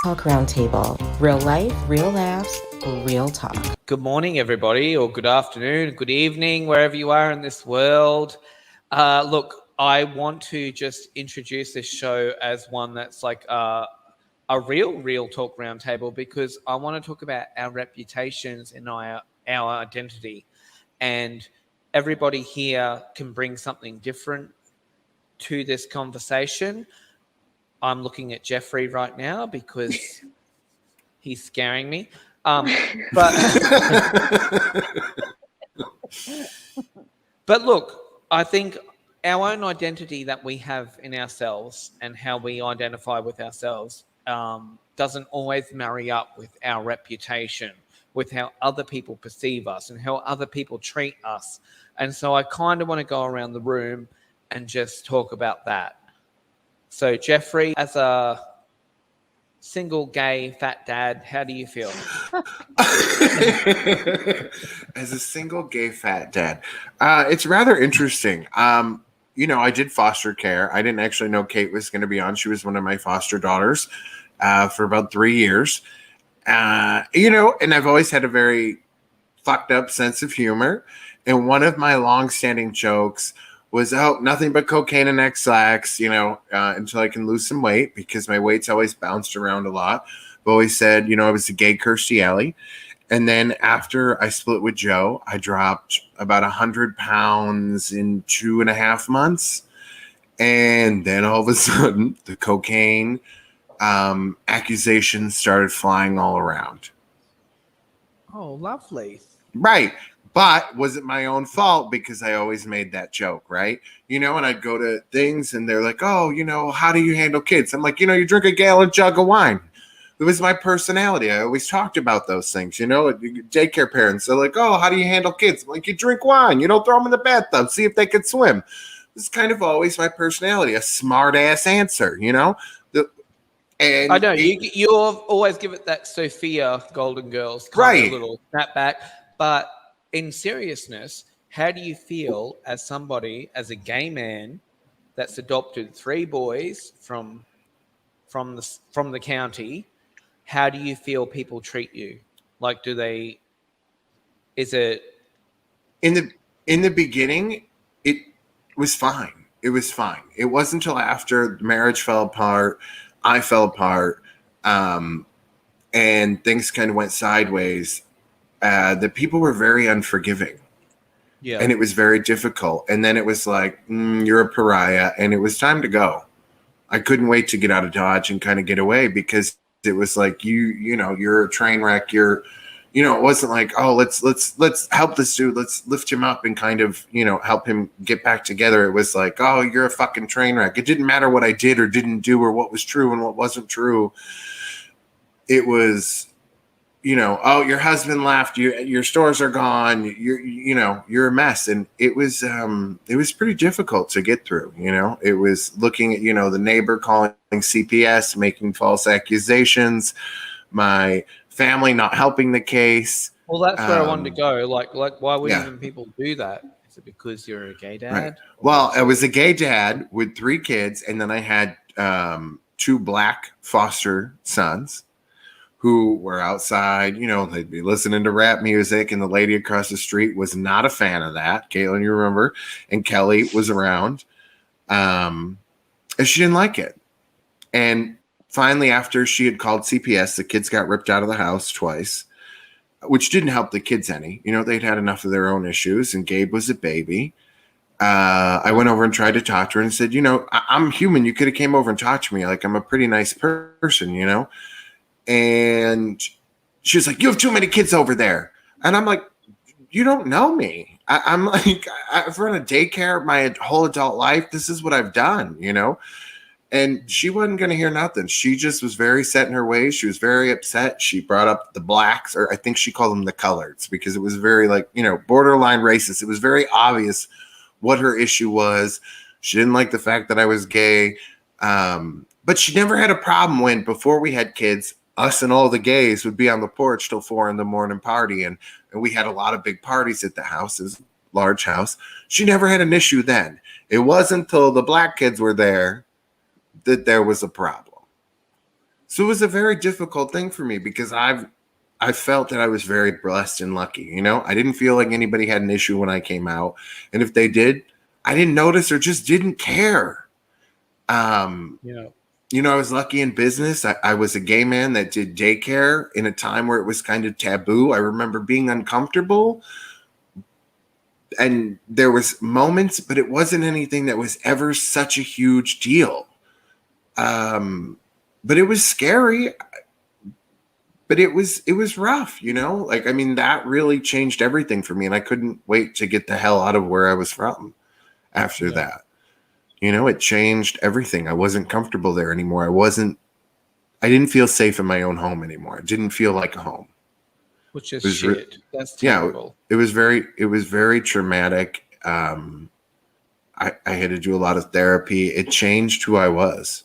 Talk Roundtable. Real life, real laughs, real talk. Good morning, everybody, or good afternoon, good evening, wherever you are in this world. Look, I want to just introduce this show as one that's like a real talk roundtable, because I want to talk about our reputations and our identity. And everybody here can bring something different to this conversation. I'm looking at Jeffrey right now because he's scaring me. But look, I think our own identity that we have in ourselves and how we identify with ourselves doesn't always marry up with our reputation, with how other people perceive us and how other people treat us. And so I kind of want to go around the room and just talk about that. So Jeffrey, as a single gay fat dad, how do you feel? As a single gay fat dad, it's rather interesting. I did foster care. I didn't actually know Kate was going to be on. She was one of my foster daughters for about 3 years. And I've always had a very fucked up sense of humor. And one of my long-standing jokes was, nothing but cocaine and X-Lax, until I can lose some weight, because my weight's always bounced around a lot. I've always said, I was a gay Kirstie Alley. And then after I split with Joe, I dropped about 100 pounds in 2.5 months. And then all of a sudden, the cocaine accusations started flying all around. Oh, lovely. Right. But was it my own fault? Because I always made that joke, right? And I'd go to things and they're like, how do you handle kids? I'm like, you drink a gallon jug of wine. It was my personality. I always talked about those things, daycare parents. They're like, how do you handle kids? I'm like, you drink wine. You don't throw them in the bathtub. See if they can swim. It's kind of always my personality, a smart ass answer, And I know you always give it that Sophia Golden Girls kind of little snapback, but in seriousness, how do you feel as somebody, as a gay man that's adopted 3 boys from the county? How do you feel people treat you? Like, is it in the beginning? It was fine. It was fine. It wasn't until after marriage fell apart, I fell apart, and things kind of went sideways. That people were very unforgiving. Yeah. And it was very difficult. And then it was like, you're a pariah, and it was time to go. I couldn't wait to get out of Dodge and kind of get away, because it was like, you're a train wreck. It wasn't like, let's help this dude. Let's lift him up and kind of, help him get back together. It was like, you're a fucking train wreck. It didn't matter what I did or didn't do or what was true and what wasn't true. It was, your husband left, your stores are gone, you're a mess. And it was pretty difficult to get through. It was looking at, the neighbor calling CPS, making false accusations, my family not helping the case. Well, that's where I wanted to go. Like why would even people do that? Is it because you're a gay dad? Right. Well, I was a gay dad with 3 kids, and then I had 2 black foster sons who were outside, they'd be listening to rap music, and the lady across the street was not a fan of that. Caitlin, you remember? And Kelly was around. And she didn't like it. And finally, after she had called CPS, the kids got ripped out of the house twice, which didn't help the kids any. They'd had enough of their own issues, and Gabe was a baby. I went over and tried to talk to her and said, I'm human. You could have came over and talked to me. Like, I'm a pretty nice person, And she was like, you have too many kids over there. And I'm like, you don't know me. I'm like, I've run a daycare my whole adult life. This is what I've done, And she wasn't going to hear nothing. She just was very set in her ways. She was very upset. She brought up the blacks, or I think she called them the coloreds, because it was very borderline racist. It was very obvious what her issue was. She didn't like the fact that I was gay. But she never had a problem when, before we had kids, us and all the gays would be on the porch till 4 a.m. partying. And we had a lot of big parties at the house. It was a large house. She never had an issue then. It wasn't until the black kids were there that there was a problem. So it was a very difficult thing for me because I felt that I was very blessed and lucky. You know, I didn't feel like anybody had an issue when I came out, and if they did, I didn't notice or just didn't care. Yeah. You know, I was lucky in business. I was a gay man that did daycare in a time where it was kind of taboo. I remember being uncomfortable, and there was moments, but it wasn't anything that was ever such a huge deal. But it was scary, but it was rough, you know? Like, I mean, that really changed everything for me, and I couldn't wait to get the hell out of where I was from after that. You know, it changed everything. I wasn't comfortable there anymore. I didn't feel safe in my own home anymore. It didn't feel like a home. Which is shit. That's terrible. Yeah, it was very traumatic. I had to do a lot of therapy. It changed who I was.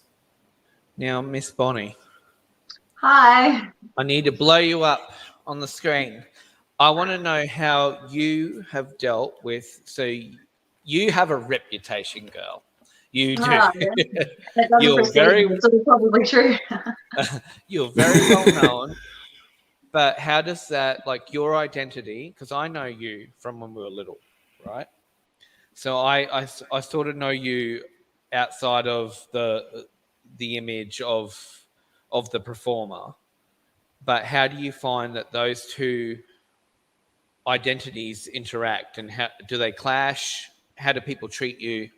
Now, Miss Bonnie. Hi. I need to blow you up on the screen. I want to know how you have dealt with, so you have a reputation, girl. You do. Yeah. That doesn't You're precede very, me, so it's probably true. you're very well known. But how does that, like your identity, because I know you from when we were little, right? So I sort of know you outside of the image of the performer. But how do you find that those two identities interact, and how do they clash? How do people treat you?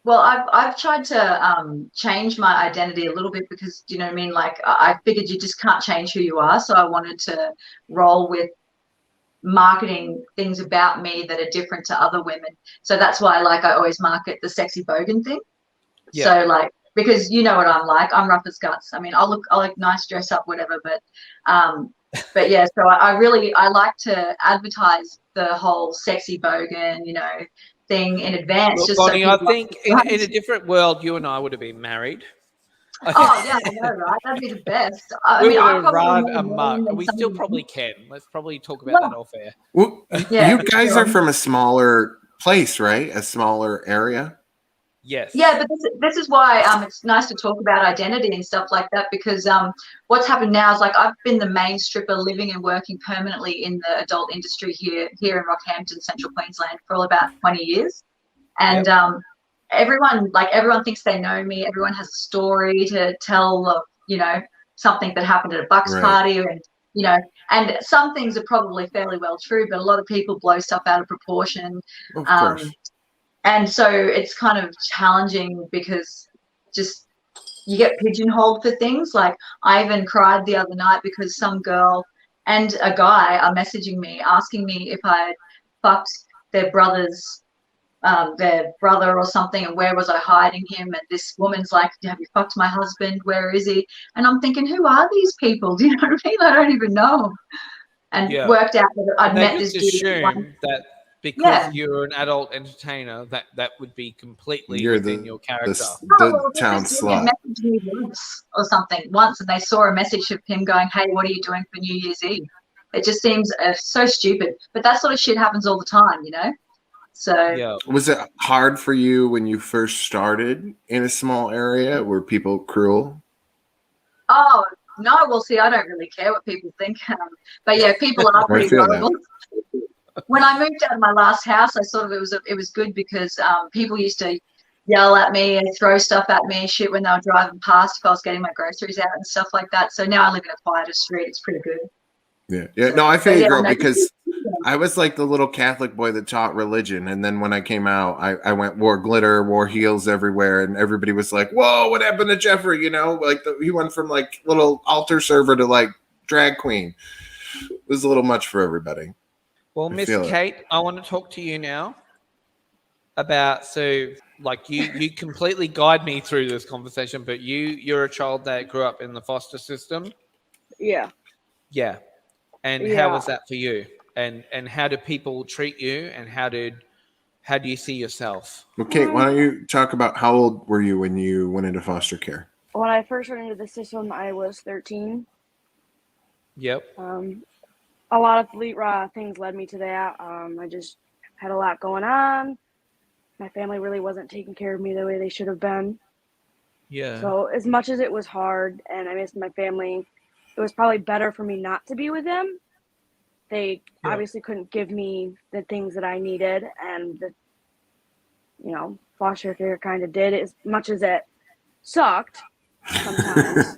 Well, I've tried to change my identity a little bit because, you know what I mean? Like, I figured you just can't change who you are. So I wanted to roll with marketing things about me that are different to other women. So that's why, like, I always market the sexy bogan thing. Yeah. So, like, because you know what I'm like. I'm rough as guts. I mean, I'll look nice, dress up, whatever. But yeah, so I like to advertise the whole sexy bogan, you know, thing in advance. Well, just Bonnie, so I think in a different world, you and I would have been married. Oh yeah, I know, right? That'd be the best. I We mean, would I have probably run know more amok. than We some still of you. probably can. Let's probably talk about that off air. Well, Yeah, you guys sure. are from a smaller place, right? A smaller area. Yes. Yeah, but this is why it's nice to talk about identity and stuff like that, because what's happened now is, like, I've been the main stripper living and working permanently in the adult industry here in Rockhampton, Central Queensland, for all about 20 years. And everyone thinks they know me. Everyone has a story to tell of, you know, something that happened at a Bucks party, and, you know, and some things are probably fairly well true, but a lot of people blow stuff out of proportion. Of course. And so it's kind of challenging because just you get pigeonholed for things. Like, I even cried the other night because some girl and a guy are messaging me asking me if I fucked their brother or something, and where was I hiding him. And this woman's like, have you fucked my husband? Where is he? And I'm thinking, who are these people? Do you know what I mean? I don't even know them. And worked out that I'd met this dude. Assume that because you're an adult entertainer, that would be completely within your character. The town slut. Messaged me once, and they saw a message of him going, hey, what are you doing for New Year's Eve? It just seems so stupid. But that sort of shit happens all the time, you know? So was it hard for you when you first started in a small area? Were people cruel? Oh, no. Well, see, I don't really care what people think. But yeah, people are pretty horrible. When I moved out of my last house, it was good because people used to yell at me and throw stuff at me and shit when they were driving past if I was getting my groceries out and stuff like that. So now I live in a quieter street. It's pretty good. Yeah. No, I feel you, girl, because I was like the little Catholic boy that taught religion, and then when I came out, I wore glitter, wore heels everywhere, and everybody was like, "Whoa, what happened to Jeffrey?" You know, like he went from like little altar server to like drag queen. It was a little much for everybody. Well, Miss Kate, I want to talk to you now about, so like you completely guide me through this conversation, but you're a child that grew up in the foster system. Yeah. Yeah. And how was that for you? And how do people treat you, and how do you see yourself? Well, Kate, why don't you talk about how old were you when you went into foster care? When I first went into the system, I was 13. Yep. A lot of things led me to that. I just had a lot going on. My family really wasn't taking care of me the way they should have been. Yeah. So as much as it was hard and I missed my family, it was probably better for me not to be with them. They Yeah. obviously couldn't give me the things that I needed, and foster care kind of did, as much as it sucked sometimes.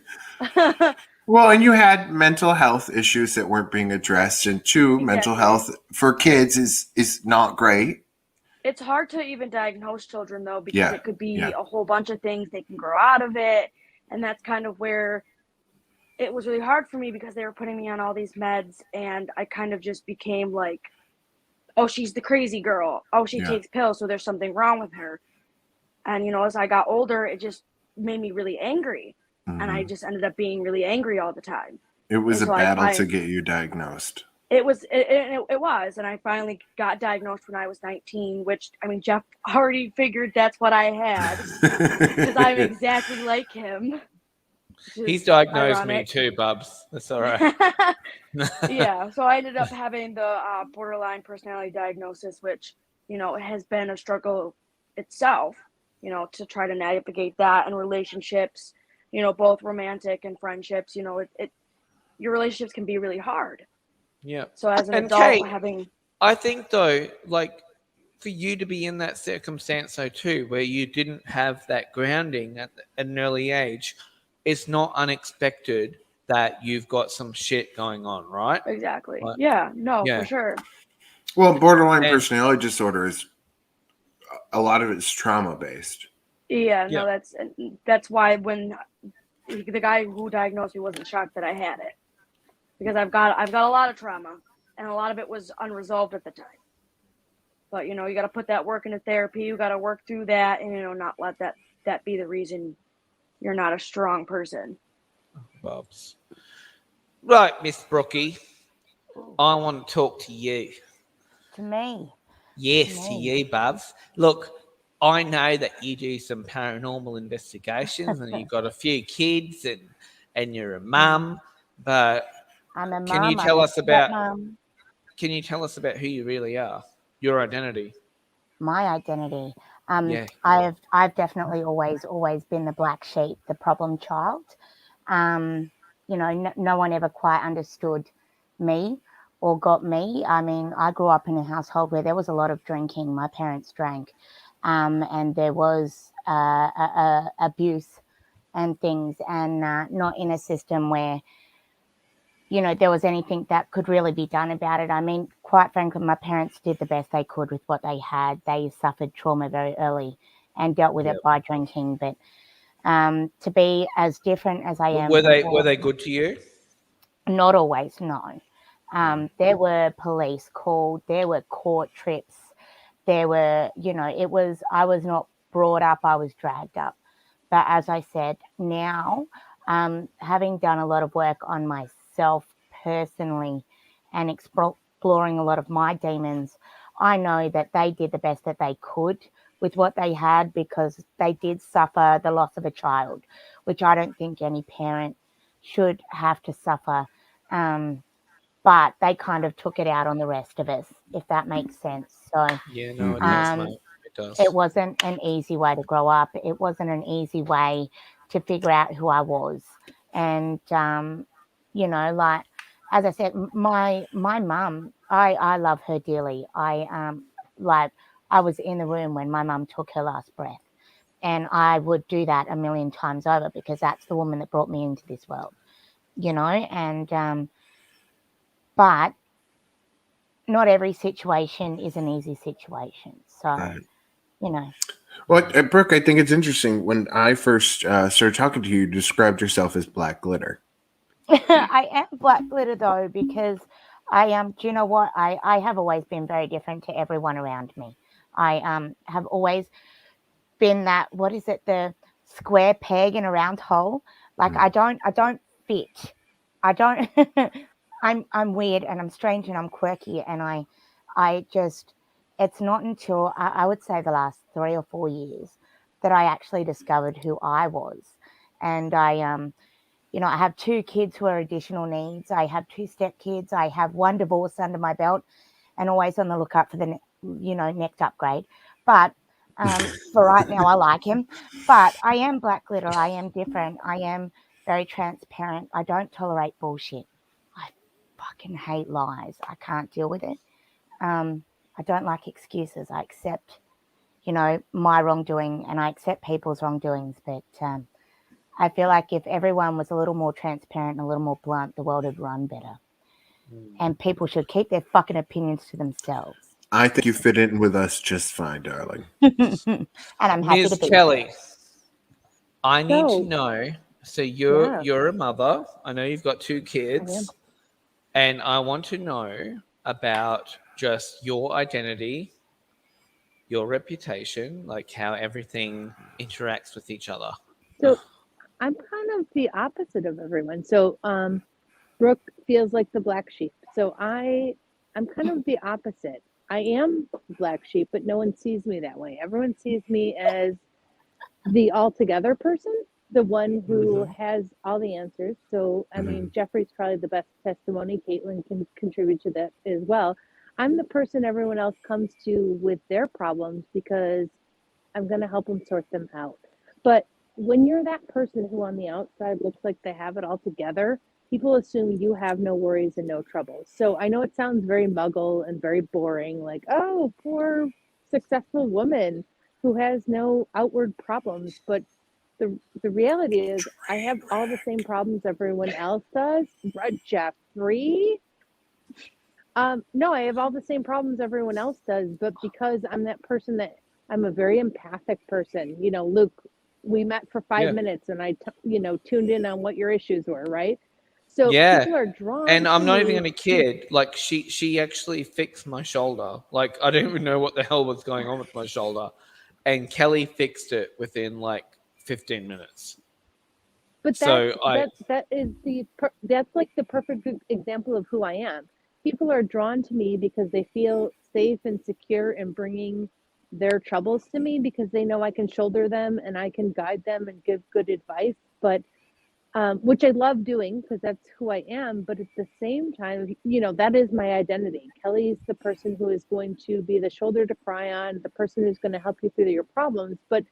Well, and you had mental health issues that weren't being addressed, and two, mental Exactly. health for kids is not great. It's hard to even diagnose children, though, because Yeah, it could be yeah. a whole bunch of things. They can grow out of it, and that's kind of where it was really hard for me, because they were putting me on all these meds, and I kind of just became like, oh, she's the crazy girl. Oh, she Yeah. takes pills, so there's something wrong with her. And, as I got older, it just made me really angry. And I just ended up being really angry all the time. It was a Until battle to get you diagnosed. It was, and I finally got diagnosed when I was 19, which, I mean, Jeff already figured that's what I had, because I'm exactly like him. He's diagnosed ironic. me too, Bubs. That's all right. Yeah, so I ended up having the borderline personality diagnosis, which, has been a struggle itself, to try to navigate that, and relationships, both romantic and friendships, your relationships can be really hard. Yeah. So as an And adult, Kate, I think though, like for you to be in that circumstance though too, where you didn't have that grounding at an early age, it's not unexpected that you've got some shit going on, right? Exactly. Like, Yeah, no, yeah. for sure. Well, borderline And- personality disorder is a lot of it's trauma based. Yeah, Yeah. no, that's why when the guy who diagnosed me wasn't shocked that I had it, because I've got a lot of trauma, and a lot of it was unresolved at the time. But you got to put that work into therapy. You got to work through that, and not let that be the reason you're not a strong person. Bubs. Right, Miss Brookie, I want to talk to you. To me. Yes, to you, Bubs. Look, I know that you do some paranormal investigations and you've got a few kids and you're a mum, but I'm a mum. can you tell us about mum. Can you tell us about who you really are? Your identity. My identity. Yeah. I've definitely always been the black sheep, the problem child. No one ever quite understood me or got me. I mean, I grew up in a household where there was a lot of drinking. My parents drank, and there was abuse and things, and not in a system where there was anything that could really be done about it. I mean, quite frankly, my parents did the best they could with what they had. They suffered trauma very early and dealt with it by drinking. But to be as different as I am, Were they good to you? not always, no. There were police called, there were court trips, there were, I was not brought up, I was dragged up. But as I said, now, having done a lot of work on myself personally and exploring a lot of my demons, I know that they did the best that they could with what they had, because they did suffer the loss of a child, which I don't think any parent should have to suffer. But they kind of took it out on the rest of us, if that makes sense. So Yeah, no, it does, mate. It does. it wasn't an easy way to grow up. It wasn't an easy way to figure out who I was. And, like, as I said, my mum, I love her dearly. I was in the room when my mum took her last breath. And I would do that a million times over, because that's the woman that brought me into this world, and but not every situation is an easy situation. So, Right. Well, Well, Brooke, I think it's interesting. When I first started talking to you, you described yourself as black glitter. I am black glitter though, because I am. Do you know what? I have always been very different to everyone around me. I have always been that. What is it? The square peg in a round hole. Like I don't fit. I don't. I'm weird and I'm strange and I'm quirky, and I just. It's not until I would say the last 3 or 4 years that I actually discovered who I was, and I I have 2 kids who are additional needs. I have 2 stepkids. I have 1 divorce under my belt, and always on the lookout for the next upgrade. But For right now, I like him. But I am black glitter. I am different. I am very transparent. I don't tolerate bullshit. I fucking hate lies. I can't deal with it. I don't like excuses. I accept, my wrongdoing, and I accept people's wrongdoings. But I feel like if everyone was a little more transparent and a little more blunt, the world would run better. And people should keep their fucking opinions to themselves. I think you fit in with us just fine, darling. And I'm happy Ms. to be Kelly, here. I need So- to know. So you're Yeah. you're a mother. I know you've got 2 I am. kids, and I want to know about just your identity, your reputation, like how everything interacts with each other. So I'm kind of the opposite of everyone. So Brooke feels like the black sheep. So I'm kind of the opposite. I am black sheep, but no one sees me that way. Everyone sees me as the altogether person, the one who has all the answers. So I mean, Jeffrey's probably the best testimony. Caitlin can contribute to that as well. I'm the person everyone else comes to with their problems because I'm going to help them sort them out. But when you're that person who on the outside looks like they have it all together, people assume you have no worries and no troubles. So I know it sounds very muggle and very boring, like, oh, poor successful woman who has no outward problems. But the reality is I have all the same problems everyone else does. Jeffrey? No, I have all the same problems everyone else does, but because I'm that person that I'm a very empathic person. Luke, we met for 5 minutes and I tuned in on what your issues were, right? So people are drawn And I'm to not me. even going to kid. Like she actually fixed my shoulder. Like I didn't even know what the hell was going on with my shoulder, and Kelly fixed it within like 15 minutes. But So that's like the perfect example of who I am. People are drawn to me because they feel safe and secure in bringing their troubles to me because they know I can shoulder them and I can guide them and give good advice. But which I love doing because that's who I am. But at the same time, that is my identity. Kelly's the person who is going to be the shoulder to cry on, the person who's going to help you through your problems. But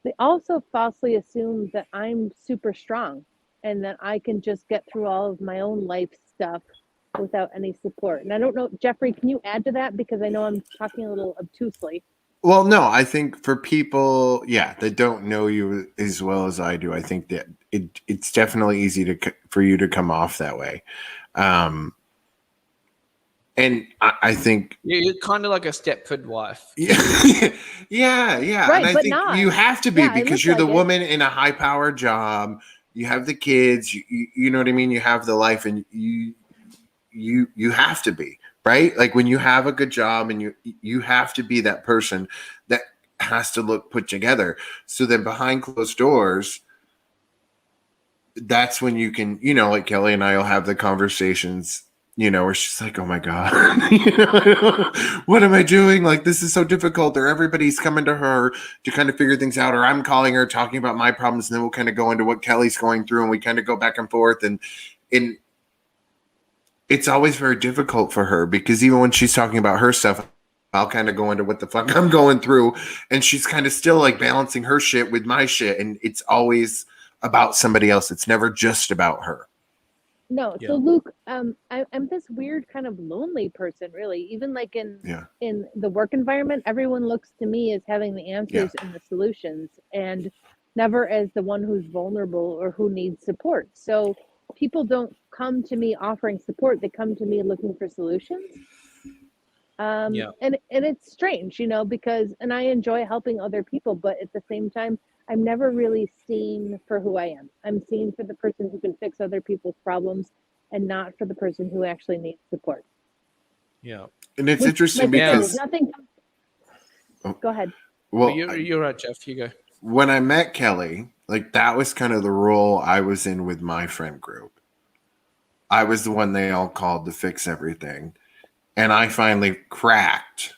they also falsely assume that I'm super strong and that I can just get through all of my own life stuff without any support. And I don't know, Jeffrey, can you add to that? Because I know I'm talking a little obtusely. Well, no, I think for people, that don't know you as well as I do, I think that it's definitely easy for you to come off that way. And I think you're kind of like a Stepford wife. Yeah. Right, and I but think not. you have to be Yeah, it because looks you're the like it. woman in a high powered job. You have the kids, you know what I mean? You have the life and you have to be, right? Like when you have a good job and you have to be that person that has to look put together. So then behind closed doors, that's when you can, like Kelly and I will have the conversations, where she's like, oh my God, what am I doing? Like, this is so difficult. Or everybody's coming to her to kind of figure things out. Or I'm calling her, talking about my problems. And then we'll kind of go into what Kelly's going through and we kind of go back and forth. And it's always very difficult for her because even when she's talking about her stuff, I'll kind of go into what the fuck I'm going through. And she's kind of still like balancing her shit with my shit. And it's always about somebody else. It's never just about her. No, Yeah. so Luke, I'm this weird kind of lonely person, really. Even like in the work environment, everyone looks to me as having the answers and the solutions, and never as the one who's vulnerable or who needs support. So people don't come to me offering support; they come to me looking for solutions. And it's strange, because I enjoy helping other people, but at the same time, I'm never really seen for who I am. I'm seen for the person who can fix other people's problems and not for the person who actually needs support. Yeah. And it's interesting because nothing. Go ahead. Well, you're right, Jeff. You go. When I met Kelly, like that was kind of the role I was in with my friend group. I was the one they all called to fix everything. And I finally cracked.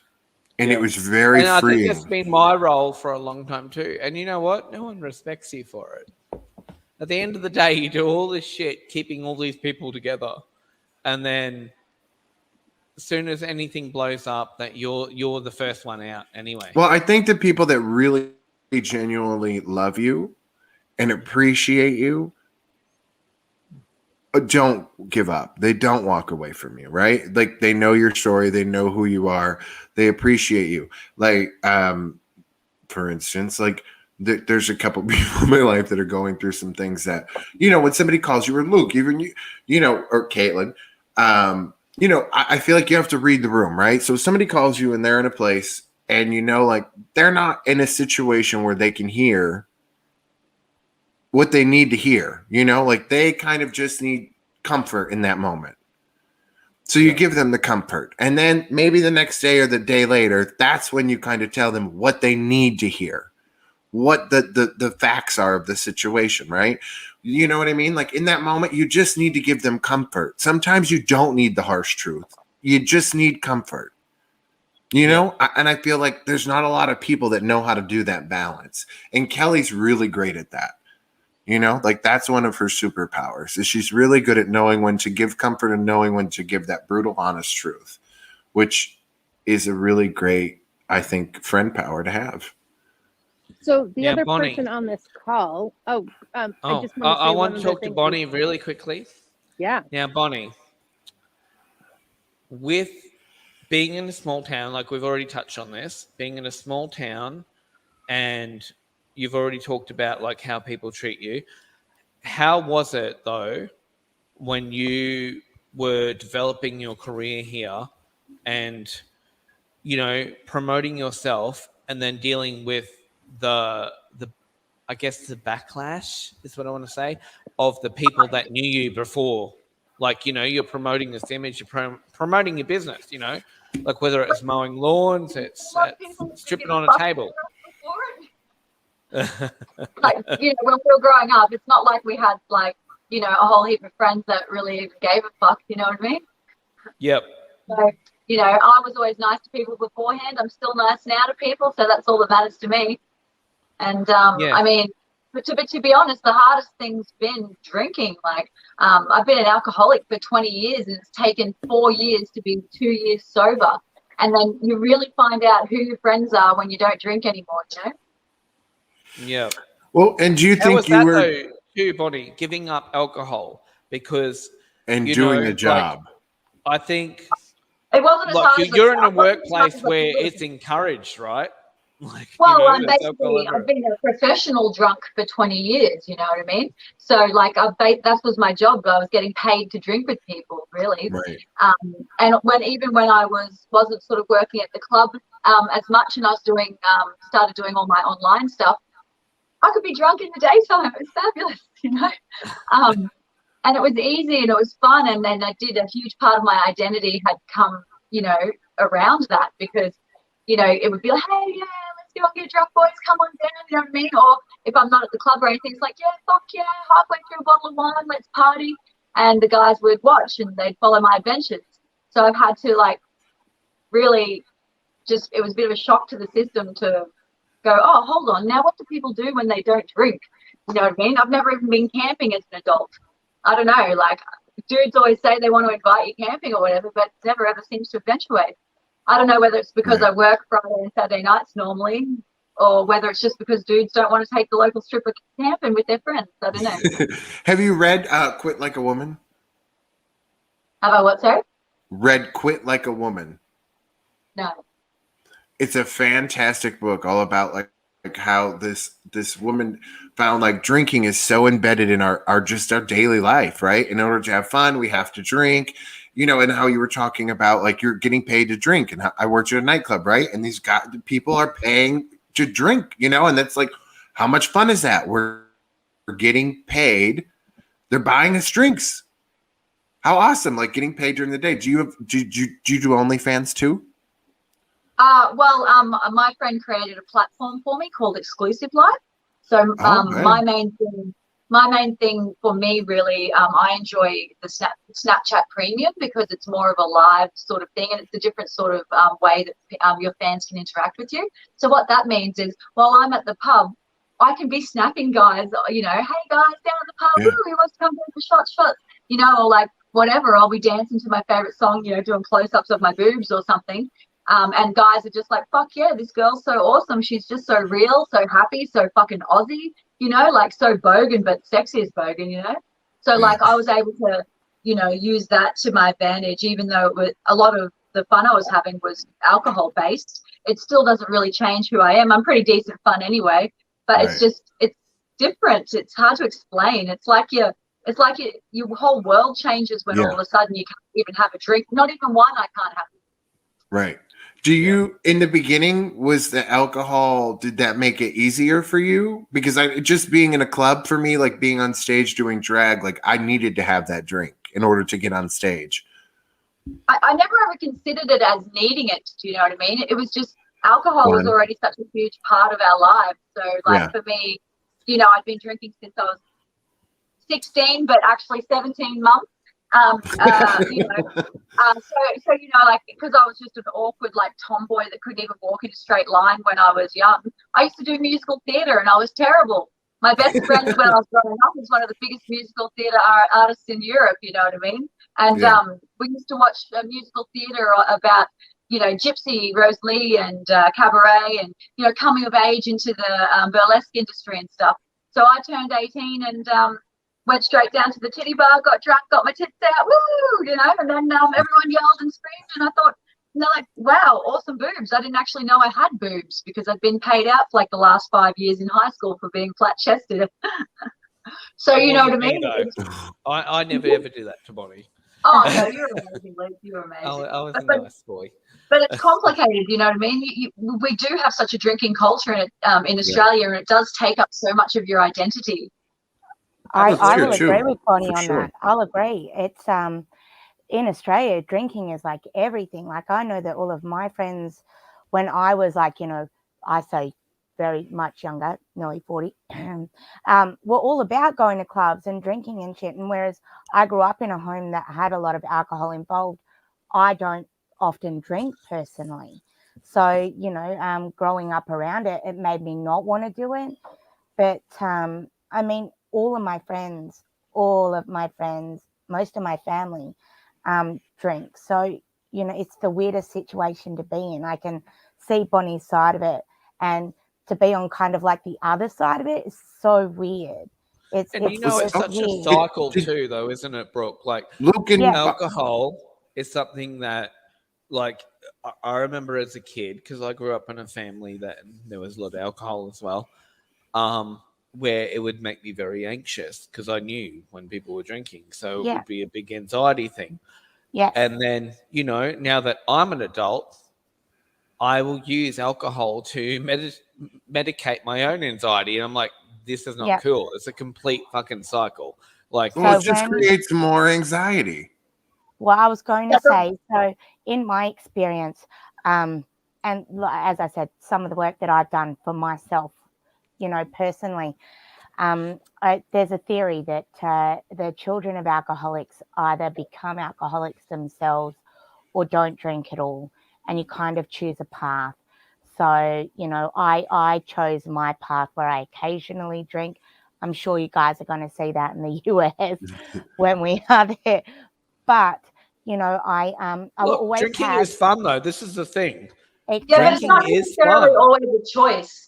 And it was very freeing. I think that's been my role for a long time too. And you know what? No one respects you for it. At the end of the day, you do all this shit, keeping all these people together. And then as soon as anything blows up, that you're the first one out anyway. Well, I think the people that really genuinely love you and appreciate you don't give up. They don't walk away from you, right? Like, they know your story, they know who you are, they appreciate you. Like, for instance, like there's a couple people in my life that are going through some things that, when somebody calls you, or Luke, even or Caitlin, I feel like you have to read the room, right? So if somebody calls you and they're in a place and like they're not in a situation where they can hear what they need to hear, like they kind of just need comfort in that moment. So you give them the comfort, and then maybe the next day or the day later, that's when you kind of tell them what they need to hear, what the facts are of the situation, right? You know what I mean? Like, in that moment, you just need to give them comfort. Sometimes you don't need the harsh truth. You just need comfort. And I feel like there's not a lot of people that know how to do that balance. And Kelly's really great at that. Like, that's one of her superpowers, is she's really good at knowing when to give comfort and knowing when to give that brutal, honest truth, which is a really great, I think, friend power to have. So the other Bonnie. person on this call, I want to talk to Bonnie really quickly. Yeah. Now, Bonnie, with being in a small town, like we've already touched on this, being in a small town, and you've already talked about like how people treat you. How was it though when you were developing your career here and, promoting yourself and then dealing with the I guess the backlash is what I want to say, of the people that knew you before? Like, you're promoting this image, you're promoting your business, like whether it's mowing lawns, it's stripping on a table. Like, when we were growing up, it's not like we had like, a whole heap of friends that really even gave a fuck, you know what I mean? Yep. So, I was always nice to people beforehand. I'm still nice now to people, so that's all that matters to me. And I mean, but to be honest, the hardest thing's been drinking. Like, I've been an alcoholic for 20 years, and it's taken 4 years to be 2 years sober. And then you really find out who your friends are when you don't drink anymore, Yeah. Well, and do you think you were though, too, Bonnie, giving up alcohol because doing a job? Like, I think it wasn't as hard as you're in a workplace where it's encouraged, right? Like, basically, I've been a professional drunk for 20 years. You know what I mean? So, like, that was my job. I was getting paid to drink with people, really. Right. And when I wasn't sort of working at the club as much, and I was started doing all my online stuff, I could be drunk in the daytime. It was fabulous, and it was easy and it was fun. And then I did a huge part of my identity had come, around that, because, it would be like, hey, yeah, let's go and get drunk, boys, come on down, you know what I mean? Or if I'm not at the club or anything, it's like, yeah, fuck yeah, halfway through a bottle of wine, let's party. And the guys would watch and they'd follow my adventures. So I've had to, like, really it was a bit of a shock to the system to go, oh, hold on, now what do people do when they don't drink? You know what I mean? I've never even been camping as an adult. I don't know, like, dudes always say they want to invite you camping or whatever, but it never ever seems to eventuate. I don't know whether it's because I work Friday and Saturday nights normally, or whether it's just because dudes don't want to take the local stripper camping with their friends. I don't know. Have you read Quit Like a Woman? Have I what, sorry? Read Quit Like a Woman. No. It's a fantastic book all about like how this woman found like drinking is so embedded in our daily life, right? In order to have fun, we have to drink, and how you were talking about like you're getting paid to drink, and I worked at a nightclub, right? And these people are paying to drink, and that's like, how much fun is that? We're getting paid. They're buying us drinks. How awesome! Like getting paid during the day. Do you do OnlyFans too? My friend created a platform for me called Exclusive Life. So my main thing for me really, I enjoy the Snapchat Premium because it's more of a live sort of thing, and it's a different sort of way that your fans can interact with you. So what that means is, while I'm at the pub, I can be snapping guys, hey guys, down at the pub, who wants to come down for shots, or like whatever, I'll be dancing to my favorite song, you know, doing close-ups of my boobs or something. And guys are just like, fuck yeah, this girl's so awesome. She's just so real, so happy, so fucking Aussie, you know, like so bogan, but sexy as bogan, you know? So like I was able to, you know, use that to my advantage, even though it was a lot of the fun I was having was alcohol based. It still doesn't really change who I am. I'm pretty decent fun anyway, but it's different. It's hard to explain. It's like your whole world changes when all of a sudden you can't even have a drink. Not even one I can't have. Right. Do you, in the beginning, was the alcohol, did that make it easier for you? Because just being in a club for me, like being on stage doing drag, like I needed to have that drink in order to get on stage. I never ever considered it as needing it. Do you know what I mean? It was just alcohol was already such a huge part of our lives. So like for me, you know, I'd been drinking since I was 16, but actually 17 months. You know, so you know, like because I was just an awkward like tomboy that couldn't even walk in a straight line when I was young. I used to do musical theatre and I was terrible. My best friend when I was growing up was one of the biggest musical theatre artists in Europe. You know what I mean? And we used to watch musical theatre about, you know, Gypsy, Rose Lee, and cabaret, and you know, coming of age into the burlesque industry and stuff. So I turned 18 and went straight down to the titty bar, got drunk, got my tits out, woo, you know, and then everyone yelled and screamed, and I thought, and they're like, wow, awesome boobs. I didn't actually know I had boobs because I'd been paid out for like the last 5 years in high school for being flat-chested. So you know what I mean? I never ever do that to Bonnie. Oh, no, you're amazing, Luke. You're amazing. I was a nice boy. But it's complicated, you know what I mean? We do have such a drinking culture in Australia, and it does take up so much of your identity. I will agree with Bonnie on that. I'll agree. It's in Australia, drinking is like everything. Like I know that all of my friends, when I was like, you know, I say very much younger, nearly 40, were all about going to clubs and drinking and shit. And whereas I grew up in a home that had a lot of alcohol involved, I don't often drink personally. So, you know, growing up around it, it made me not want to do it. But I mean, all of my friends, most of my family drink. So, you know, it's the weirdest situation to be in. I can see Bonnie's side of it, and to be on kind of like the other side of it is so weird. It's such a cycle too, though, isn't it, Brooke? Like alcohol is something that, like, I remember as a kid, because I grew up in a family that there was a lot of alcohol as well. Where it would make me very anxious because I knew when people were drinking. So it would be a big anxiety thing. Yeah. And then, you know, now that I'm an adult, I will use alcohol to medicate my own anxiety. And I'm like, this is not cool. It's a complete fucking cycle. Like, well, it just creates more anxiety. Well, I was going to say, so in my experience, and as I said, some of the work that I've done for myself, you know, personally, there's a theory that the children of alcoholics either become alcoholics themselves or don't drink at all, and you kind of choose a path. So, you know, I chose my path where I occasionally drink. I'm sure you guys are going to see that in the US when we are there. But, you know, I always drinking is fun, though. This is the thing. But it's not necessarily always a choice.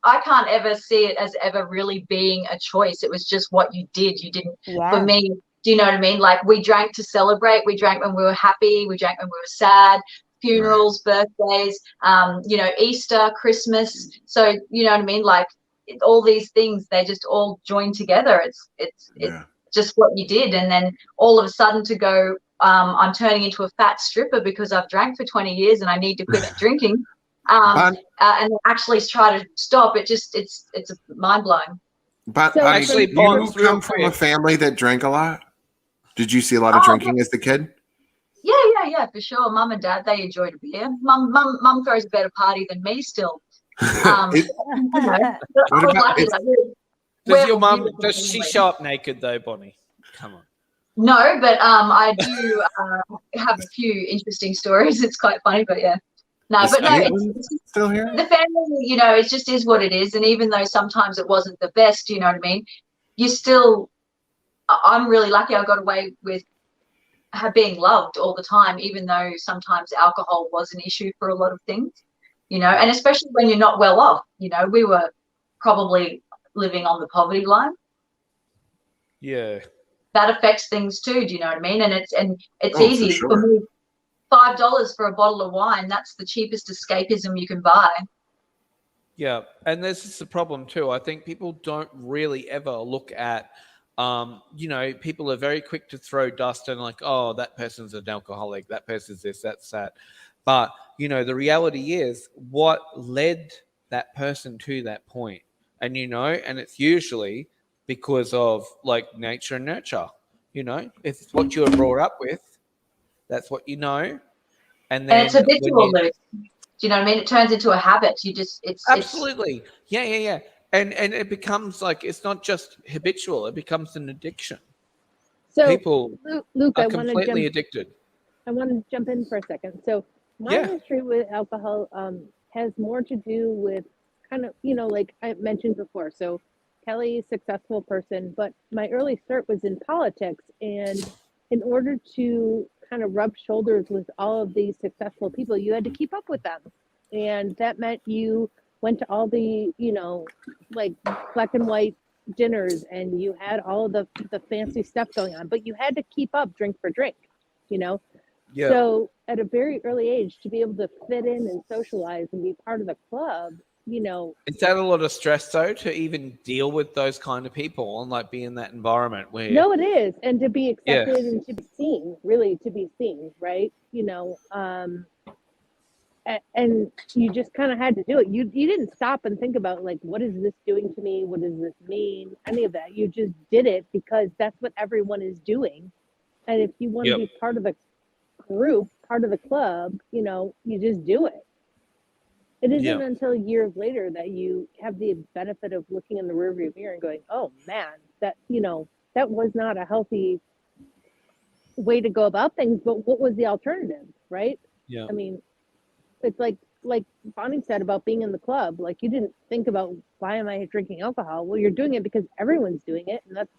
I can't ever see it as ever really being a choice. It was just what you did. You didn't. For me, do you know what I mean? Like we drank to celebrate. We drank when we were happy. We drank when we were sad. Funerals, birthdays, you know, Easter, Christmas. So you know what I mean? Like all these things, they just all join together. It's just what you did, and then all of a sudden to go, I'm turning into a fat stripper because I've drank for 20 years and I need to quit drinking. And actually try to stop it. It's mind blowing. But so actually, you come from a family that drank a lot. Did you see a lot of drinking as a kid? Yeah, for sure. Mum and Dad, they enjoyed a beer. Mum throws a better party than me still. Does your mum? Does she show up naked though, Bonnie? Come on. No, but I do have a few interesting stories. It's quite funny, but yeah. No, but no, it's still here. The family, you know, it just is what it is. And even though sometimes it wasn't the best, you know what I mean, you still I'm really lucky I got away with being loved all the time, even though sometimes alcohol was an issue for a lot of things, and especially when you're not well off. We were probably living on the poverty line. Yeah. That affects things too. Do you know what I mean? And it's Oh, easy for for sure. me. $5 for a bottle of wine, that's the cheapest escapism you can buy. Yeah, and this is the problem too. I think people don't really ever look at, people are very quick to throw dust and like, oh, that person's an alcoholic, that person's this, that's that. But, the reality is what led that person to that point. And, and it's usually because of like nature and nurture. It's what you were brought up with. That's what you know. And then it's habitual, Luke. Do you know what I mean? It turns into a habit. Absolutely. Yeah. And it becomes like, it's not just habitual, it becomes an addiction. So People Luke, are completely addicted. I want to jump in for a second. So my history with alcohol has more to do with kind of, like I mentioned before. So Kelly, successful person, but my early start was in politics. And in order to kind of rub shoulders with all of these successful people, you had to keep up with them. And that meant you went to all the, like black and white dinners, and you had all of the fancy stuff going on, but you had to keep up drink for drink, Yeah. So at a very early age, to be able to fit in and socialize and be part of the club, Is that a lot of stress though, to even deal with those kind of people and like be in that environment where? No, it is. And to be accepted and to be seen, really to be seen, right? And you just kind of had to do it. You didn't stop and think about like, what is this doing to me? What does this mean? Any of that. You just did it because that's what everyone is doing. And if you want to be part of the group, part of the club, you just do it. It isn't until years later that you have the benefit of looking in the rearview mirror and going, oh man, that was not a healthy way to go about things, but what was the alternative, right? Yeah. I mean, it's like Bonnie said about being in the club. Like, you didn't think about, why am I drinking alcohol? Well, you're doing it because everyone's doing it, and that's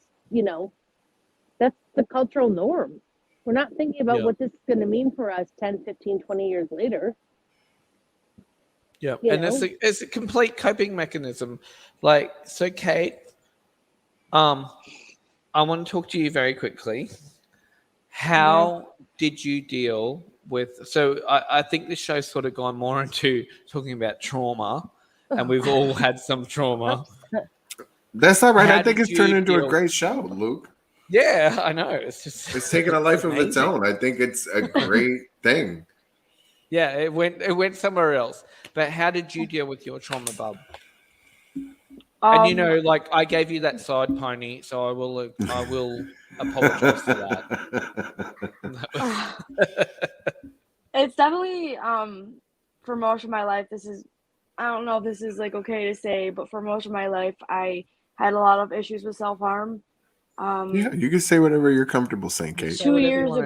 the cultural norm. We're not thinking about what this is going to mean for us 10, 15, 20 years later. Yeah, and it's a complete coping mechanism. Like, so Kate, I want to talk to you very quickly. How did you deal with? So I think this show's sort of gone more into talking about trauma, and we've all had some trauma. That's all right. How I think it's turned into a great show, Luke. Yeah, I know. It's taken a life of its own. I think it's a great thing. Yeah, it went somewhere else. But how did you deal with your trauma, bub? And like, I gave you that side pony, so I will apologize for that. It's definitely for most of my life. I don't know if this is like okay to say, but for most of my life, I had a lot of issues with self-harm. Yeah, you can say whatever you're comfortable saying, Kate. 2 years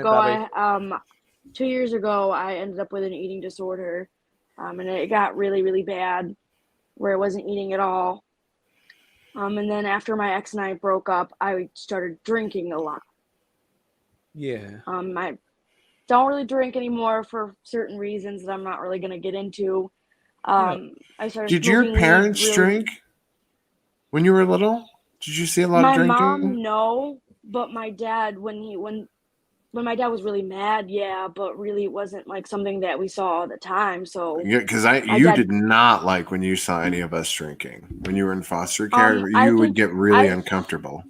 ago, I ended up with an eating disorder, and it got really, really bad, where I wasn't eating at all. And then after my ex and I broke up, I started drinking a lot. Yeah. I don't really drink anymore for certain reasons that I'm not really going to get into. I started. Did your parents drink when you were little? Did you see a lot of drinking? My mom, no, but my dad, when my dad was really mad, yeah, but really it wasn't like something that we saw all the time. So yeah, because you did not like when you saw any of us drinking. When you were in foster care, you would get really uncomfortable.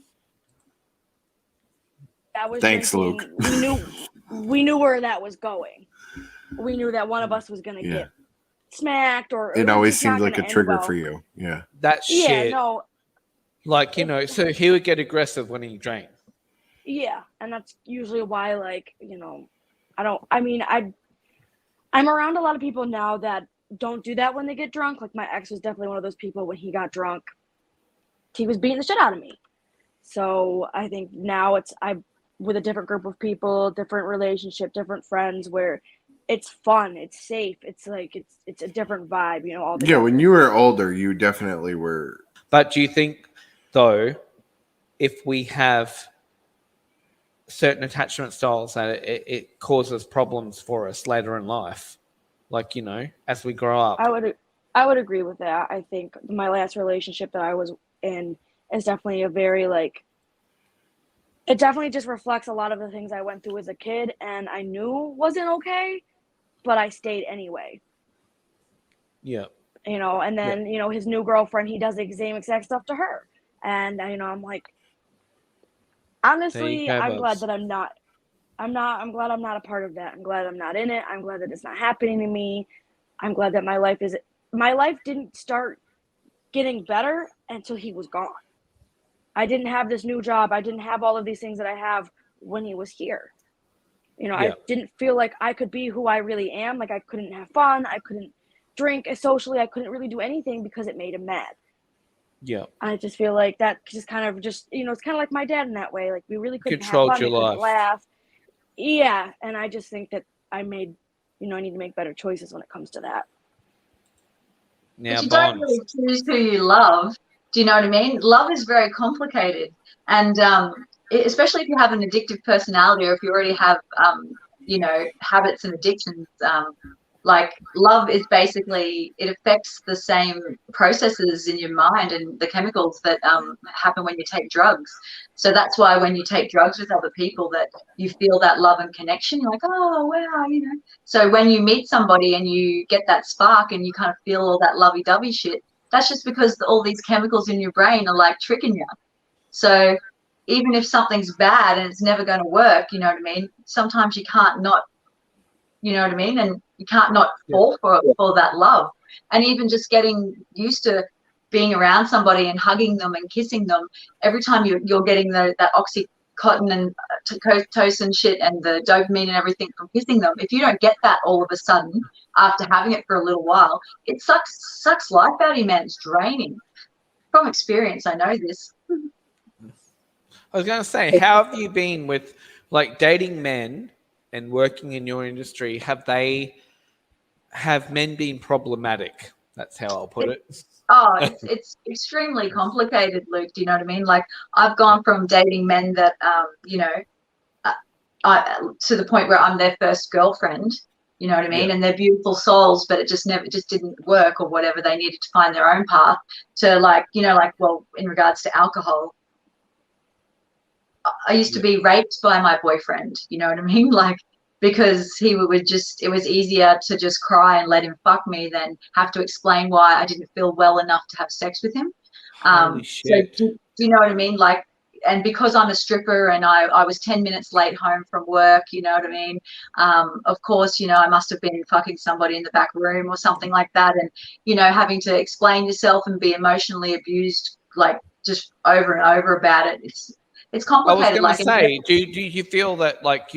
Thanks, Luke. We knew where that was going. We knew that one of us was going to get smacked, or it always seemed like a trigger for you. Yeah, that shit. Yeah, no. Like, so he would get aggressive when he drank. Yeah, and that's usually why, like, I'm around a lot of people now that don't do that when they get drunk. Like, my ex was definitely one of those people. When he got drunk, he was beating the shit out of me. So I think now I'm with a different group of people, different relationship, different friends, where it's fun, it's safe, it's like it's a different vibe, all the when you were older, you definitely were. But do you think, though, if we have certain attachment styles that it causes problems for us later in life, like, you know, as we grow up. I would agree with that. I think my last relationship that I was in is definitely a very, like, it definitely just reflects a lot of the things I went through as a kid and I knew wasn't okay, but I stayed anyway. Yeah. You know, and then, you know, his new girlfriend, he does the same exact stuff to her. And, you know, I'm like, honestly, I'm glad that I'm glad I'm not a part of that. I'm glad I'm not in it. I'm glad that it's not happening to me. I'm glad that my life didn't start getting better until he was gone. I didn't have this new job. I didn't have all of these things that I have when he was here. You know, I didn't feel like I could be who I really am. Like I couldn't have fun. I couldn't drink socially. I couldn't really do anything because it made him mad. Yeah. I just feel like that just kind of just, you know, it's kind of like my dad in that way. Like we really couldn't Controlled have fun. your We couldn't life. laugh. Yeah. And I just think that I need to make better choices when it comes to that. Now, but you don't really choose who you love. Do you know what I mean? Love is very complicated, and especially if you have an addictive personality, or if you already have, you know, habits and addictions. Like love is basically, it affects the same processes in your mind and the chemicals that happen when you take drugs. So that's why when you take drugs with other people, that you feel that love and connection. You're like, oh wow, you know. So when you meet somebody and you get that spark and you kind of feel all that lovey-dovey shit, that's just because all these chemicals in your brain are like tricking you. So even if something's bad and it's never going to work, you know what I mean? Sometimes you can't not, you know what I mean? And you can't not fall for that love. And even just getting used to being around somebody and hugging them and kissing them, every time you're getting that oxytocin and oxytocin shit and the dopamine and everything from kissing them, if you don't get that all of a sudden after having it for a little while, it sucks life out of you, man. It's draining. From experience, I know this. I was going to say, how have you been with like dating men and working in your industry? Have men been problematic? That's how I'll put it. Oh, it's extremely complicated, Luke. Do you know what I mean? Like I've gone from dating men that, you know, to the point where I'm their first girlfriend. You know what I mean? Yeah. And they're beautiful souls, but it just didn't work, or whatever. They needed to find their own path. To like, you know, like, well, in regards to alcohol, I used to be raped by my boyfriend. You know what I mean? Like, because it was easier to just cry and let him fuck me than have to explain why I didn't feel well enough to have sex with him. Holy shit. So do you know what I mean? Like, and because I'm a stripper and I was 10 minutes late home from work, you know what I mean? Of course, you know, I must have been fucking somebody in the back room or something like that. And, you know, having to explain yourself and be emotionally abused, like just over and over about it. It's complicated. I was going to say, do you feel that like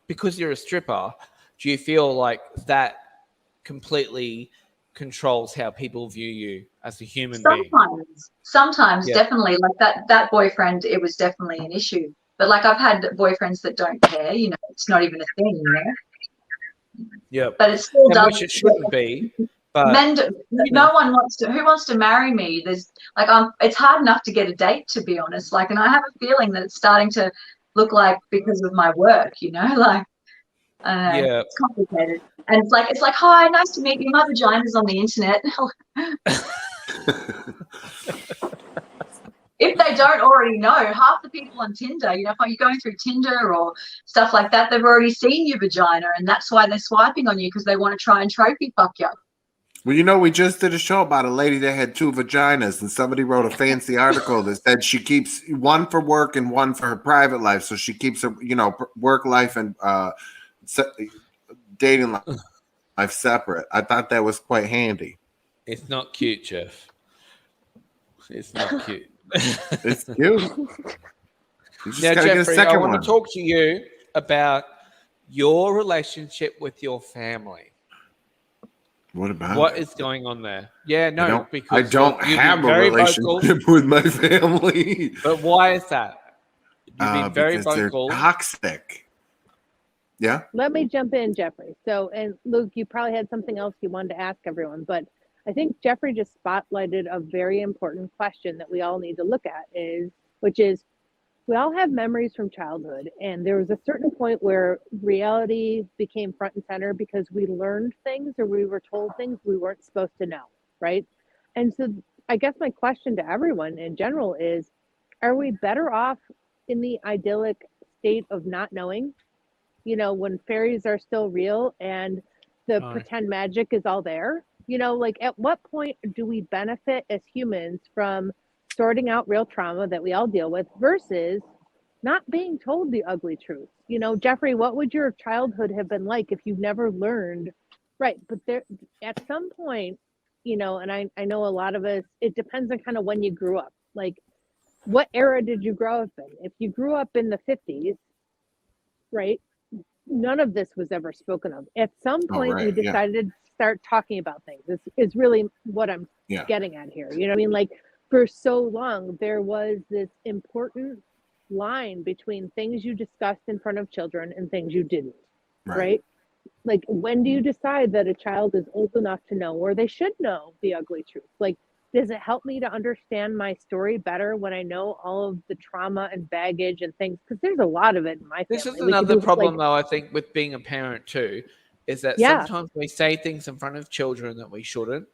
because you're a stripper, do you feel like that completely controls how people view you as a human being? Sometimes, definitely. Like that boyfriend, it was definitely an issue. But like I've had boyfriends that don't care. You know, it's not even a thing. You know. Yeah. But it still does. Which it shouldn't be. But men, no one wants to. Who wants to marry me? There's like it's hard enough to get a date, to be honest. Like, and I have a feeling that it's starting to look like because of my work. You know, like. It's complicated, and it's like, hi, nice to meet you. My vagina's on the internet. If they don't already know, half the people on Tinder, you know, if you're going through Tinder or stuff like that, they've already seen your vagina, and that's why they're swiping on you, because they want to try and trophy fuck you. Well, you know, we just did a show about a lady that had 2 vaginas, and somebody wrote a fancy article that said she keeps one for work and one for her private life, so she keeps her, you know, work life and dating life separate. I thought that was quite handy. It's not cute, Jeff. It's not cute. It's cute. You just now, gotta Jeffrey, get a second I want one. to talk to you about your relationship with your family. What about what is going on there? Yeah, no, I don't have a relationship with my family. But why is that? You've been very because vocal. they're toxic. Yeah. Let me jump in, Jeffrey. So, and Luke, you probably had something else you wanted to ask everyone, but I think Jeffrey just spotlighted a very important question that we all need to look at, which is, we all have memories from childhood, and there was a certain point where reality became front and center because we learned things or we were told things we weren't supposed to know, right? And so I guess my question to everyone in general is, are we better off in the idyllic state of not knowing, when fairies are still real and the Right. pretend magic is all there? Like, at what point do we benefit as humans from sorting out real trauma that we all deal with versus not being told the ugly truth? Jeffrey, what would your childhood have been like if you never learned? Right, but there, at some point, and I know a lot of us, it depends on kind of when you grew up. Like, what era did you grow up in? If you grew up in the 50s, right, none of this was ever spoken of. At some point, we decided to start talking about things. This is really what I'm getting at here. You know what I mean? Like, for so long, there was this important line between things you discussed in front of children and things you didn't, right? Like, when do you decide that a child is old enough to know, or they should know, the ugly truth? Like, does it help me to understand my story better when I know all of the trauma and baggage and things? Because there's a lot of it in my family. This is another problem, though, I think, with being a parent, too, is that sometimes we say things in front of children that we shouldn't.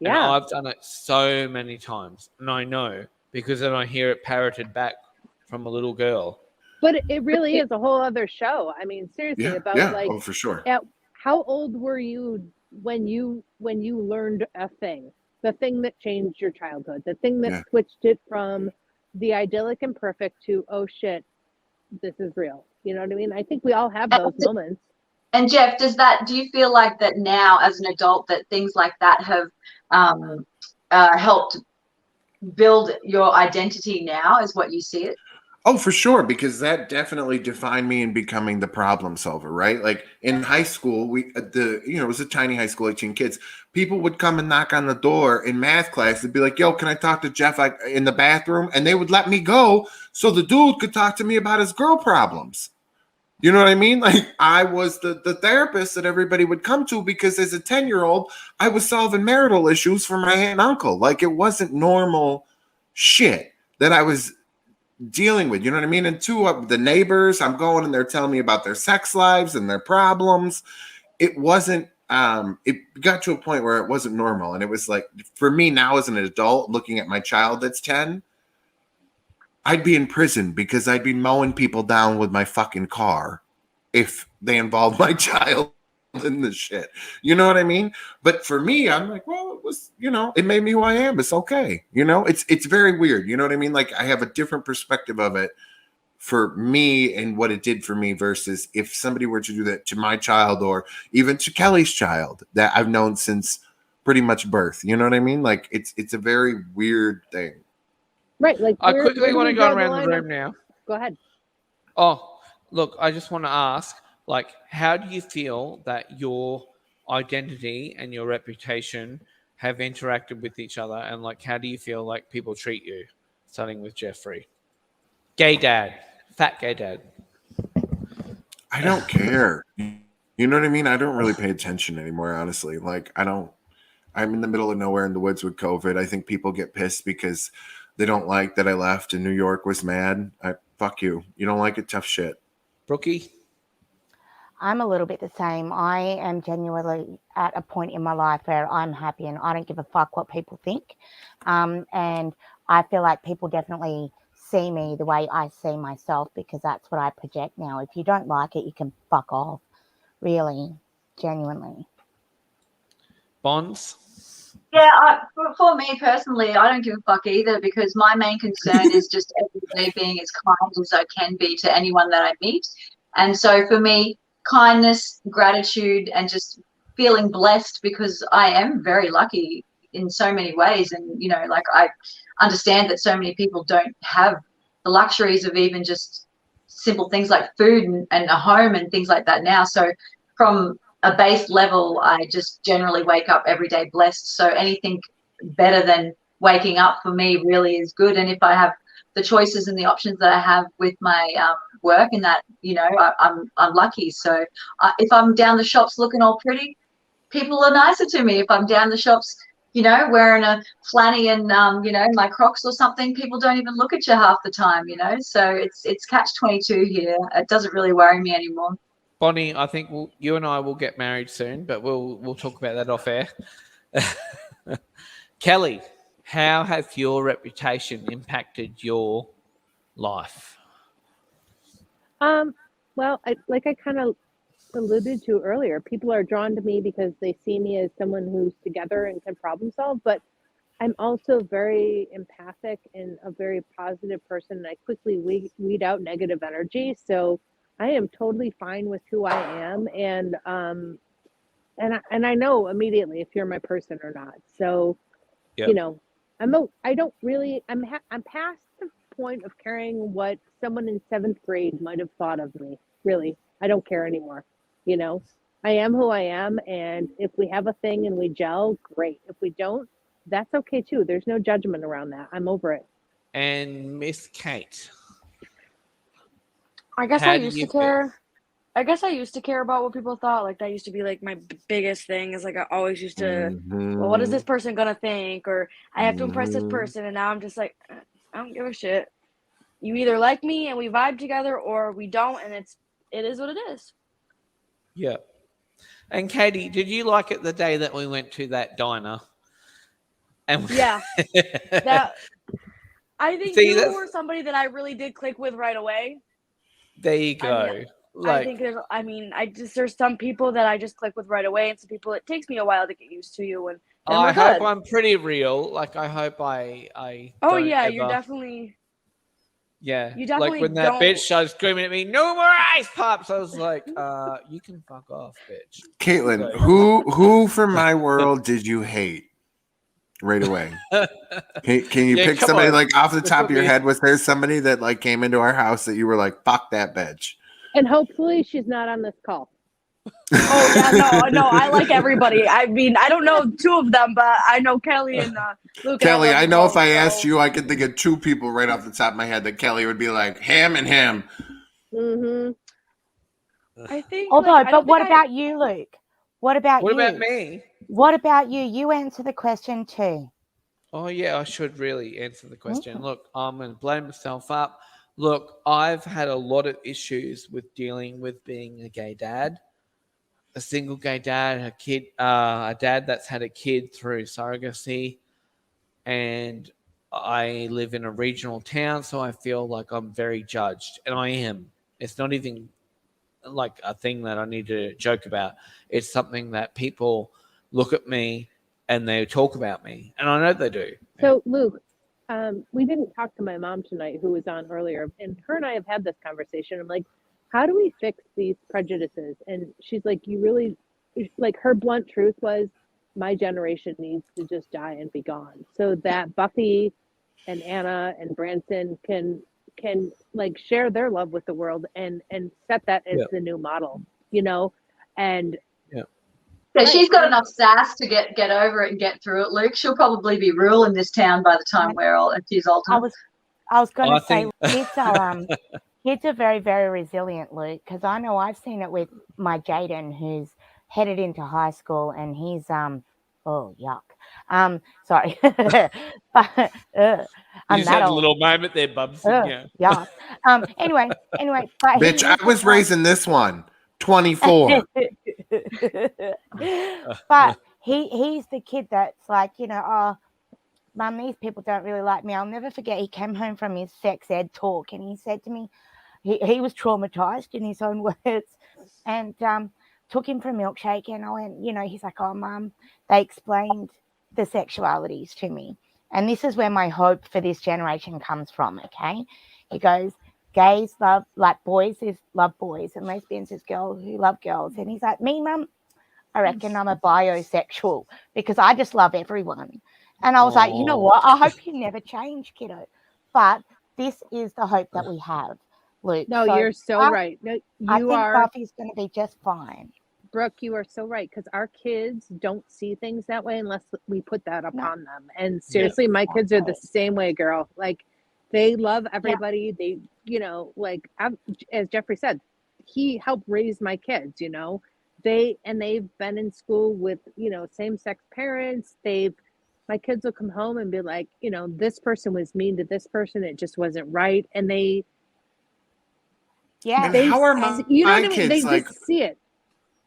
And I've done it so many times. And I know, because then I hear it parroted back from a little girl. But it really is a whole other show. I mean, seriously, about like, for sure. How old were you when you learned a thing? The thing that changed your childhood, the thing that switched it from the idyllic and perfect to, oh shit, this is real. You know what I mean? I think we all have those moments. And Jeff, do you feel like that now as an adult that things like that have helped build your identity now, is what you see it? Oh, for sure, because that definitely defined me in becoming the problem solver, right? Like, in high school, it was a tiny high school, 18 kids. People would come and knock on the door in math class and be like, yo, can I talk to Jeff in the bathroom? And they would let me go so the dude could talk to me about his girl problems. You know what I mean? Like, I was the therapist that everybody would come to because as a 10-year-old, I was solving marital issues for my aunt and uncle. Like, it wasn't normal shit that I was dealing with, you know what I mean? And two, the neighbors, I'm going and they're telling me about their sex lives and their problems. It wasn't, it got to a point where it wasn't normal. And it was like, for me now as an adult looking at my child that's 10, I'd be in prison because I'd be mowing people down with my fucking car if they involved my child in this shit. You know what I mean? But for me, I'm like, well, it was, it made me who I am. It's okay. It's very weird. You know what I mean? Like, I have a different perspective of it for me and what it did for me versus if somebody were to do that to my child or even to Kelly's child that I've known since pretty much birth. You know what I mean? Like, it's a very weird thing. Right. Like, I quickly want to go around the room now. Go ahead. Oh, look, I just want to ask, like, how do you feel that your identity and your reputation have interacted with each other? And, like, how do you feel like people treat you? Starting with Jeffrey. Gay dad. Fat gay dad. I don't care. You know what I mean? I don't really pay attention anymore, honestly. Like, I'm in the middle of nowhere in the woods with COVID. I think people get pissed because they don't like that I left and New York was mad. Fuck you. You don't like it? Tough shit. Brookie? I'm a little bit the same. I am genuinely at a point in my life where I'm happy and I don't give a fuck what people think. And I feel like people definitely see me the way I see myself because that's what I project now. If you don't like it, you can fuck off. Really, genuinely. Bonds? Yeah, for me personally, I don't give a fuck either because my main concern is just every day being as kind as I can be to anyone that I meet. And so for me, kindness, gratitude, and just feeling blessed because I am very lucky in so many ways. And, like, I understand that so many people don't have the luxuries of even just simple things like food and a home and things like that now. So from a base level, I just generally wake up every day blessed. So anything better than waking up for me really is good. And if I have the choices and the options that I have with my work and that, I'm lucky. So if I'm down the shops looking all pretty, people are nicer to me. If I'm down the shops, wearing a flanny and my Crocs or something, people don't even look at you half the time, so it's catch-22 here. It doesn't really worry me anymore. Bonnie, I think you and I will get married soon, but we'll talk about that off air. Kelly, how has your reputation impacted your life? Well, I kind of alluded to earlier, people are drawn to me because they see me as someone who's together and can problem solve, but I'm also very empathic and a very positive person, and I quickly weed out negative energy. So I am totally fine with who I am, and I know immediately if you're my person or not. So, Yep. I'm past the point of caring what someone in 7th grade might have thought of me. Really, I don't care anymore. I am who I am, and if we have a thing and we gel, great. If we don't, that's okay too. There's no judgment around that. I'm over it. And Miss Kate, I guess how I do used you to feel? care. I guess I used to care about what people thought. Like that used to be like my biggest thing. Is like I always used to, well, what is this person gonna think? Or I have to impress this person, and now I'm just like, I don't give a shit. You either like me and we vibe together, or we don't, and it is what it is. Yeah. And Katie, did you like it the day that we went to that diner? And Yeah, that I think See, you were somebody that I really did click with right away. There you go. I think there's some people that I just click with right away, and some people it takes me a while to get used to you. And then I we're hope good. I'm pretty real. Like I hope I Oh don't yeah, ever, you're definitely. yeah. You definitely like when that don't. bitch started screaming at me, "No more ice pops!" I was like, "You can fuck off, bitch." Caitlin, So- who from my world did you hate right away? Can you pick come somebody on. like off the Just top put of your me- head? Was there somebody that like came into our house that you were like, fuck that bitch? And hopefully she's not on this call. Oh yeah, no, I like everybody. I mean, I don't know 2 of them, but I know Kelly and Luke. Kelly, and I know both, if I so. asked you, I could think of 2 people right off the top of my head that Kelly would be like, him and him. Mm-hmm. I think. But what about you, Luke? What about you? What about me? What about you? You answer the question too. Oh yeah, I should really answer the question. Look, I'm going to blow myself up. Look, I've had a lot of issues with dealing with being a gay dad, a single gay dad, a dad that's had a kid through surrogacy, and I live in a regional town, so I feel like I'm very judged, and I am. It's not even like a thing that I need to joke about. It's something that people look at me and they talk about me, and I know they do. So, Luke, we didn't talk to my mom tonight, who was on earlier, and her and I have had this conversation. I'm like, how do we fix these prejudices? And she's like, you really, like, her blunt truth was, my generation needs to just die and be gone, so that Buffy and Anna and Branson can like share their love with the world and set that as the new model, and. Yeah, she's got enough sass to get over it and get through it, Luke. She'll probably be ruling this town by the time we're all a few older. I was going to say, kids are very, very resilient, Luke, because I know I've seen it with my Jaden, who's headed into high school, and he's oh yuck, sorry, but You just had a little moment there, Bubs. Yeah. Anyway, but bitch, I was raising this one. 24. But he's the kid that's like, oh, Mum, these people don't really like me. I'll never forget, he came home from his sex ed talk and he said to me, he was traumatized in his own words, and took him for a milkshake, and I went, he's like, oh, Mum, they explained the sexualities to me. And this is where my hope for this generation comes from, okay? He goes, gays love, like boys love boys, and lesbians is girls who love girls. And he's like, me, Mum, I reckon I'm a bisexual because I just love everyone. And I was like, you know what? I hope you never change, kiddo. But this is the hope that we have, Luke. No, you're so right. No, I think Buffy's going to be just fine. Brooke, you are so right, because our kids don't see things that way unless we put that upon them. And seriously, my kids are the same way, girl. Like, they love everybody. They, like, as Jeffrey said, he helped raise my kids, they've been in school with, same-sex parents. They've my kids will come home and be like, you know, this person was mean to this person. It just wasn't right. And they, Yeah. And they, how are you know my what I mean? kids They like, just see it.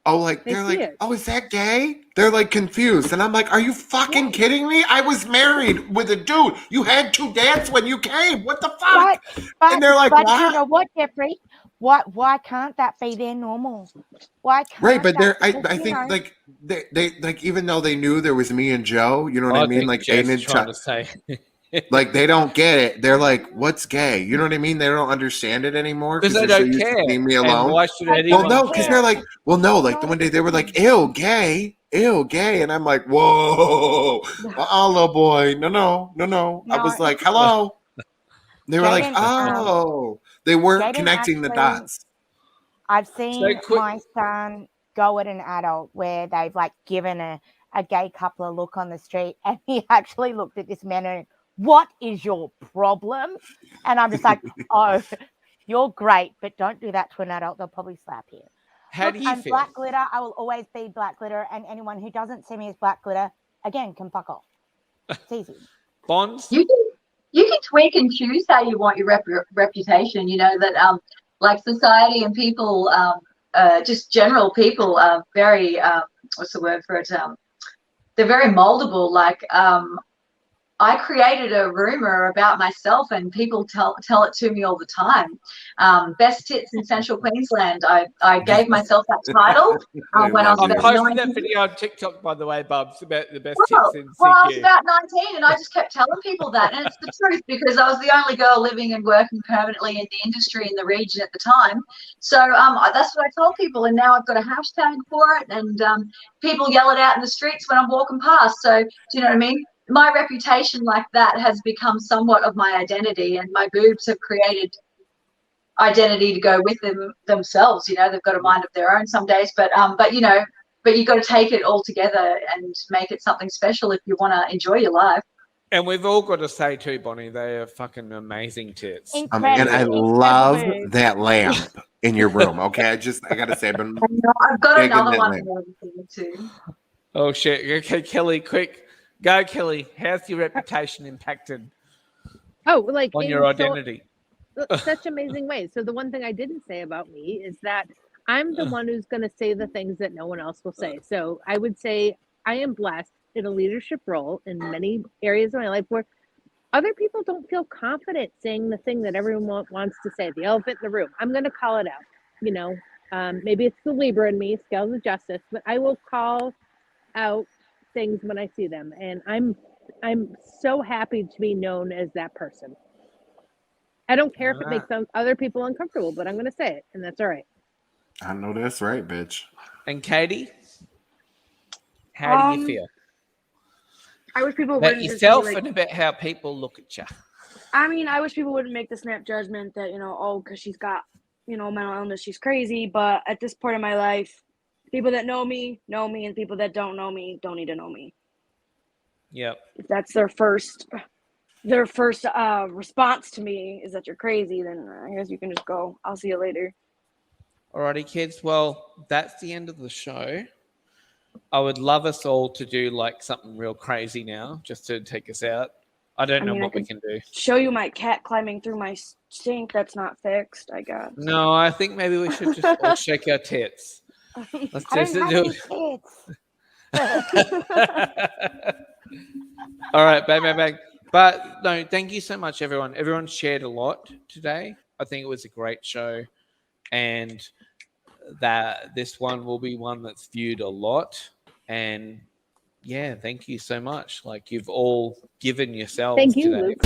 oh, like They they're see like, it. oh, is that gay? They're like confused. And I'm like, are you fucking kidding me? I was married with a dude. You had 2 dads when you came. What the fuck? And they're like, but what? you know what, Jeffrey? Why can't that be their normal? Why can't Right, but that? I Because, you think know, like they like, even though they knew there was me and Joe, you know what I mean? think Like Jeff's Aiden and trying Chuck, to say. like they don't get it. They're like, what's gay? You know what I mean? They don't understand it anymore Because because they they're so don't used to care. seeing me And alone. why should Well, anyone Well, no, because care? they're like, well, no, like the No, one day they were like, ew, gay, and I'm like, whoa, little boy, no. I no. was like, hello. They were like, Jaden, oh, they weren't Jaden connecting the actually, dots. I've So seen quick. my son go at an adult where they've like given a gay couple a look on the street, and he actually looked at this man and, what is your problem? And I'm just like, oh, you're great, but don't do that to an adult. They'll probably slap you. How Look, do you I'm feel? Black Glitter. I will always be Black Glitter, and anyone who doesn't see me as Black Glitter, again, can fuck off. It's easy. Bonds? You can tweak and choose how you want your reputation. You know that like society and people, just general people are very what's the word for it? They're very moldable. Like I created a rumor about myself, and people tell it to me all the time. Best tits in Central Queensland. I gave myself that title when I was I'm about posting 19. that video on TikTok, by the way, Bubs, about the best Well, tits in I was CQ. about 19, and I just kept telling people that, and it's the truth because I was the only girl living and working permanently in the industry in the region at the time. So that's what I told people, and now I've got a hashtag for it, and people yell it out in the streets when I'm walking past. So do you know what I mean? My reputation like that has become somewhat of my identity, and my boobs have created identity to go with themselves. You know, they've got a mind of their own some days, but you know, but you got to take it all together and make it something special if you want to enjoy your life. And we've all got to say too, Bonnie, they are fucking amazing tits. And I Incredible. love Incredible. that lamp in your room. Okay, I gotta say, I've been I've got digging another that one lamp. too. Oh shit! Okay, Kelly, quick, go, Kelly. How's your reputation impacted Oh, like on in your identity? such amazing ways. So the one thing I didn't say about me is that I'm the one who's going to say the things that no one else will say. So I would say I am blessed in a leadership role in many areas of my life where other people don't feel confident saying the thing that everyone wants to say, the elephant in the room. I'm going to call it out. You know, maybe it's the Libra in me, scales of justice, but I will call out things when I see them, and I'm so happy to be known as that person. I don't care if it makes other people uncomfortable, but I'm going to say it, and that's all right. I know that's right, bitch. And Katie, how do you feel I wish people about wouldn't just yourself be like, and about how people look at you? I mean, I wish people wouldn't make the snap judgment that, you know, oh, because she's got, you know, mental illness, she's crazy. But at this point in my life, people that know me, and people that don't know me don't need to know me. Yep. If that's their first response to me is that you're crazy, then I guess you can just go. I'll see you later. Alrighty, kids. Well, that's the end of the show. I would love us all to do like something real crazy now, just to take us out. I don't know what we can do. Show you my cat climbing through my sink that's not fixed, I guess. No, I think maybe we should just all shake our tits. Let's I don't have any kids. All right, bang, bang, bang. But no, thank you so much, everyone. Everyone shared a lot today. I think it was a great show, and that this one will be one that's viewed a lot. And yeah, thank you so much. Like, you've all given yourselves Thank you, today. Luke.